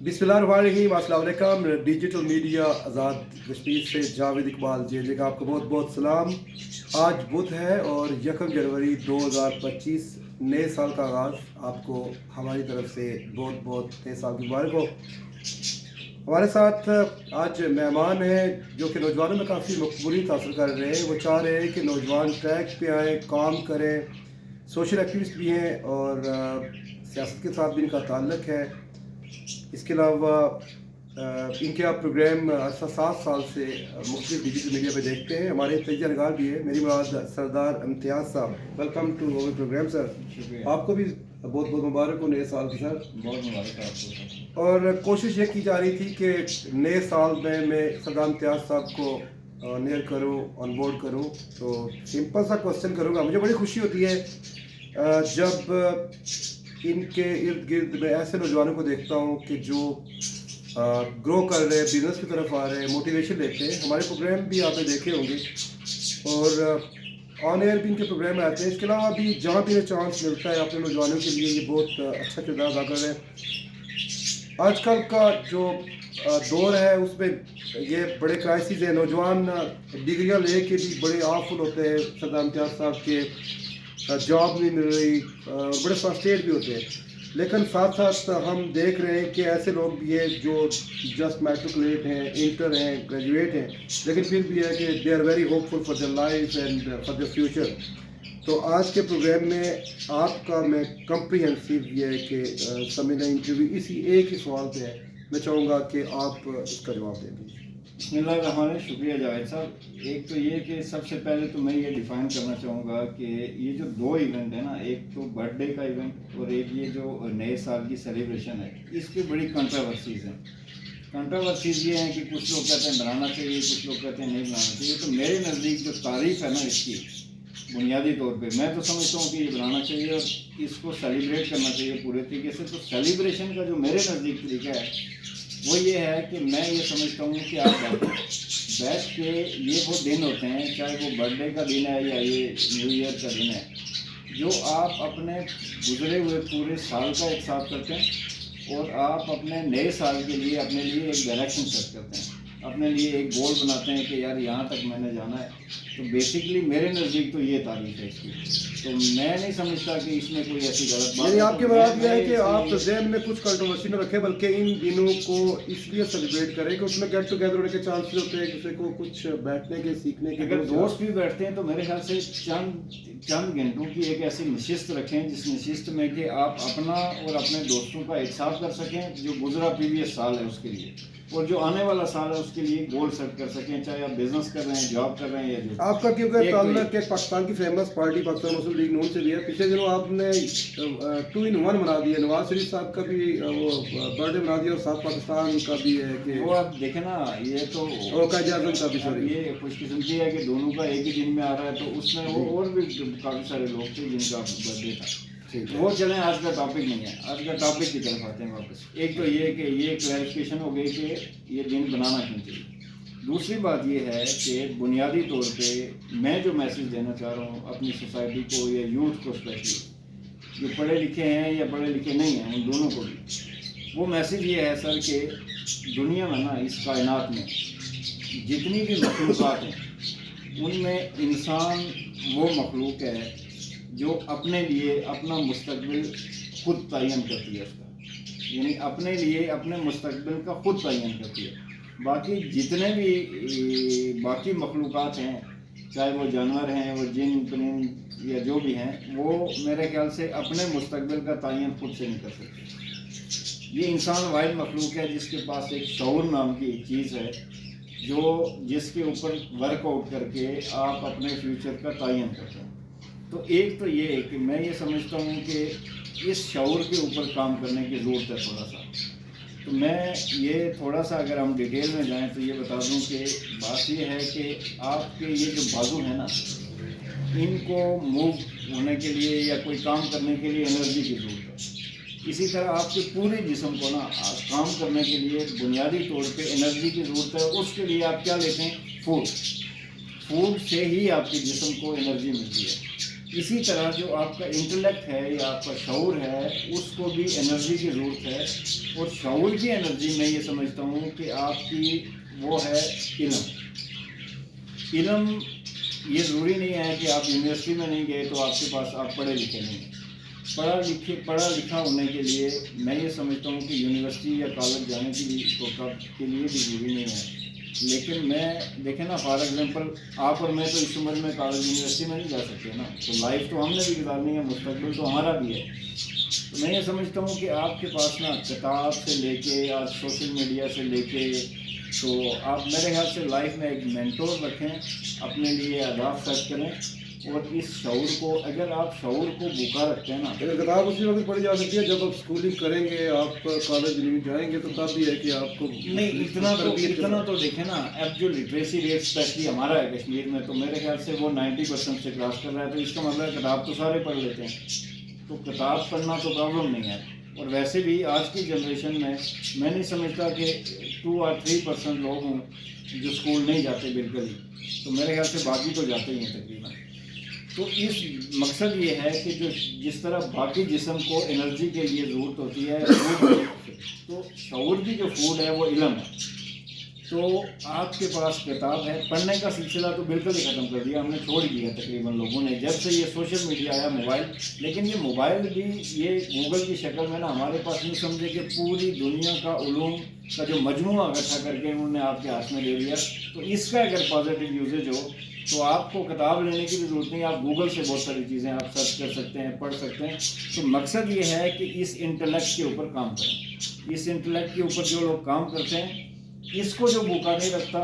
बिस्मिल्लाहिर्रहमानिर्रहीम, अस्सलाम वालेकुम। डिजिटल मीडिया आज़ाद कश्मीर से जावेद इकबाल जी का आपको बहुत बहुत सलाम। आज बुध है और 1 जनवरी 2025 नए साल का आगाज़। आपको हमारी तरफ से बहुत बहुत नए साल की मुबारक हो। हमारे साथ आज मेहमान हैं जो कि नौजवानों में काफ़ी मकबूलियत हासिल कर रहे हैं। वो चाह रहे हैं कि नौजवान ट्रैक पे आएँ, काम करें, सोशल एक्टिविस्ट भी हैं और सियासत के साथ भी इनका ताल्लुक़ है। इसके अलावा इनके आप प्रोग्राम 7 साल से मुख्तलिफ डिजिटल मीडिया पे देखते हैं। हमारे तजिया नगार भी है, मेरी मुराद सरदार इम्तियाज़ साहब। Welcome to our programme sir. शुक्रिया। आपको भी बहुत बहुत मुबारक हो नए साल की सर। बहुत मुबारक है आपको। और कोशिश ये की जा रही थी कि नए साल में मैं सरदार इम्तियाज़ साहब को नियर करूँ, ऑन बोर्ड करूँ। तो सिंपल सा क्वेश्चन करूँगा। मुझे बड़ी खुशी होती है जब इनके इर्द गिर्द मैं ऐसे नौजवानों को देखता हूँ कि जो ग्रो कर रहे हैं, बिजनेस की तरफ आ रहे हैं, मोटिवेशन लेते हैं। हमारे प्रोग्राम भी आपने देखे होंगे और ऑन एयर भी इनके प्रोग्राम आते हैं। इसके अलावा भी जहाँ भी चांस मिलता है अपने नौजवानों के लिए ये बहुत अच्छा किरदार अदा कर रहे हैं। आजकल का जो दौर है उसमें ये बड़े क्राइसिस है। नौजवान डिग्रियाँ ले के भी बड़े आवफुल होते हैं सरदार इम्तियाज़ साहब के, जॉब नहीं मिल रही, बड़े फ्रस्ट्रेट भी होते हैं। लेकिन साथ साथ हम देख रहे हैं कि ऐसे लोग भी हैं जो जस्ट मैट्रिकुलेट हैं, इंटर हैं, ग्रेजुएट हैं, लेकिन फिर भी है कि they are very hopeful for their life and for their future. तो आज के प्रोग्राम में आपका मैं कम्प्रीहेंसिव ये है कि समझना इंटरव्यू इसी एक ही सवाल पे है। मैं चाहूँगा कि आप इसका जवाब दें। बिस्मिल्लाह, शुक्रिया जावेद साहब। एक तो ये कि सबसे पहले तो मैं ये डिफ़ाइन करना चाहूँगा कि ये जो दो इवेंट है ना, एक तो बर्थडे का इवेंट और एक ये जो नए साल की सेलिब्रेशन है, इसकी बड़ी कंट्रोवर्सीज़ हैं। कंट्रोवर्सीज़ ये हैं कि कुछ लोग कहते हैं बनाना चाहिए, कुछ लोग कहते हैं नहीं बनाना चाहिए। तो मेरे नज़दीक जो तारीफ़ है ना इसकी, बुनियादी तौर पे मैं तो समझता हूँ कि ये बनाना चाहिए और इसको सेलिब्रेट करना चाहिए पूरे तरीके से। तो सेलिब्रेशन का जो मेरे नज़दीक तरीका है वो ये है कि मैं ये समझता हूँ कि आप बैठ के ये वो दिन होते हैं, चाहे वो बर्थडे का दिन है या ये न्यू ईयर का दिन है, जो आप अपने गुजरे हुए पूरे साल का एक साथ करते हैं और आप अपने नए साल के लिए अपने लिए एक डायरेक्शन सेट करते हैं, अपने लिए एक गोल बनाते हैं कि यार यहाँ तक मैंने जाना है। तो बेसिकली मेरे नज़दीक तो ये तारीफ है इसकी। तो मैं नहीं समझता कि इसमें कोई ऐसी गलत बात है। आपकी बात यह है कि आप ज़हन में कुछ कंट्रोवर्सी न रखें, बल्कि इन दिनों को इसलिए सेलिब्रेट करें कि उसमें गेट टुगेदर होने के चांसेस होते हैं, किसी को कुछ बैठने के, सीखने के। अगर दोस्त भी बैठते हैं तो मेरे ख्याल से चंद घंटों की एक ऐसी नशिस्त रखें जिस नशिस्त में कि आप अपना और अपने दोस्तों का एक साथ कर सकें, जो गुजरा प्रीवियस साल है उसके लिए, और जो आने वाला साल है उसके लिए गोल सेट कर सकें, चाहे आप बिजनेस कर रहे हैं, जॉब कर रहे हैं या जो। आपका क्योंकि ताल्लुक के पाकिस्तान की फेमस पार्टी पाकिस्तान मुस्लिम लीग नून से भी है। पिछले दिनों आपने 2 in 1 बना दिया। नवाज शरीफ साहब का भी वो बर्थडे बना दिया और साथ पाकिस्तान का भी है कि वो आप देखें ना, ये तो कायद आज़म का भी, सॉरी, ये खुशकिस्मती है कि दोनों का एक ही दिन में आ रहा है। तो उसमें वो और भी काफ़ी सारे लोग थे जिनका बर्थडे था। वो चलें, आज का टॉपिक नहीं है। आज का टॉपिक की तरफ आते हैं वापस। एक तो ये कि ये क्लैरिफिकेशन हो गई कि ये दिन बनाना क्यों चाहिए। दूसरी बात ये है कि बुनियादी तौर पे मैं जो मैसेज देना चाह रहा हूँ अपनी सोसाइटी को या यूथ को, स्पेशली जो पढ़े लिखे हैं या पढ़े लिखे नहीं हैं, उन दोनों को भी, वो मैसेज ये है सर कि दुनिया में ना, इस कायनात में जितनी भी मखलूक़ात हैं उनमें इंसान वो मखलूक है जो अपने लिए अपना मुस्तकबिल खुद तयन करती है उसका, यानी अपने लिए अपने मुस्तकबिल का खुद तयन करती है। बाकी जितने भी बाकी मखलूक़ात हैं, चाहे वो जानवर हैं, वो जिन परिंद या जो भी हैं, वो मेरे ख्याल से अपने मुस्तकबिल का तयन खुद से नहीं कर सकते। ये इंसान वाहिद मखलूक है जिसके पास एक शऊर नाम की एक चीज़ है, जो जिसके ऊपर वर्कआउट करके आप अपने फ्यूचर का तयन करते हैं। तो एक तो ये है कि मैं ये समझता हूँ कि इस शऊर के ऊपर काम करने की ज़रूरत है थोड़ा सा। तो मैं ये थोड़ा सा अगर हम डिटेल में जाएं तो ये बता दूं कि बात ये है कि आपके ये जो बाजू है ना, इनको मूव होने के लिए या कोई काम करने के लिए एनर्जी की ज़रूरत है। इसी तरह आपके पूरे जिस्म को ना काम करने के लिए बुनियादी तौर पे एनर्जी की ज़रूरत है। उसके लिए आप क्या लेते हैं? फूड से ही आपके जिस्म को एनर्जी मिलती है। اسی طرح جو آپ کا انٹلیکٹ ہے یا آپ کا شعور ہے اس کو بھی انرجی کی ضرورت ہے، اور شعور کی انرجی میں یہ سمجھتا ہوں کہ آپ کی وہ ہے علم۔ یہ ضروری نہیں ہے کہ آپ یونیورسٹی میں نہیں گئے تو آپ کے پاس آپ پڑھے لکھے نہیں ہیں۔ پڑھا لکھا ہونے کے لیے میں یہ سمجھتا ہوں کہ یونیورسٹی یا کالج جانے کے لیے بھی ضروری نہیں ہے، لیکن میں دیکھیں نا، فار ایگزامپل آپ اور میں تو اس عمر میں کالج یونیورسٹی میں نہیں جا سکتے نا، تو لائف تو ہم نے بھی گزارنی ہے، مستقبل تو ہمارا بھی ہے۔ تو میں یہ سمجھتا ہوں کہ آپ کے پاس نا کتاب سے لے کے آج سوشل میڈیا سے لے کے، تو آپ میرے خیال سے لائف میں ایک مینٹور رکھیں، اپنے لیے اہداف سیٹ کریں، اور اس شعور کو، اگر آپ شعور کو بھوکا رکھتے ہیں نا، لیکن کتاب اسی وقت پڑھی جا سکتی ہے جب آپ اسکولنگ کریں گے، آپ کالج جائیں گے، تو تب بھی ہے کہ آپ کو نہیں اتنا تو دیکھیں نا، اب جو لٹریسی ریٹ اسپیشلی ہمارا ہے کشمیر میں، تو میرے خیال سے وہ 90% سے کراس کر رہا ہے، تو اس کا مطلب ہے کتاب تو سارے پڑھ لیتے ہیں، تو کتاب پڑھنا تو پرابلم نہیں ہے۔ اور ویسے بھی آج کی جنریشن میں نہیں سمجھتا کہ 2 اور 3% لوگ ہوں جو اسکول نہیں جاتے بالکل ہی، تو میرے خیال سے باقی تو جاتے ہی ہیں تقریباً۔ تو اس مقصد یہ ہے کہ جو جس طرح باقی جسم کو انرجی کے لیے ضرورت ہوتی ہے فوڈ کی، تو شعور کی جو فوڈ ہے وہ علم ہے۔ تو آپ کے پاس کتاب ہے، پڑھنے کا سلسلہ تو بالکل ہی ختم کر دیا ہم نے، چھوڑ دیا تقریباً لوگوں نے، جب سے یہ سوشل میڈیا آیا، موبائل۔ لیکن یہ موبائل بھی یہ گوگل کی شکل میں نا ہمارے پاس، نہیں سمجھے کہ پوری دنیا کا علوم کا جو مجموعہ اکٹھا کر کے انہوں نے آپ کے ہاتھ میں دے دیا۔ تو اس کا اگر پازیٹیو یوزیج ہو تو آپ کو کتاب لینے کی بھی ضرورت نہیں، آپ گوگل سے بہت ساری چیزیں آپ سرچ کر سکتے ہیں، پڑھ سکتے ہیں۔ تو مقصد یہ ہے کہ اس انٹلیکٹ کے اوپر کام کریں، اس انٹلیکٹ کے اوپر جو لوگ کام کرتے ہیں، اس کو جو بھوکا نہیں رکھتا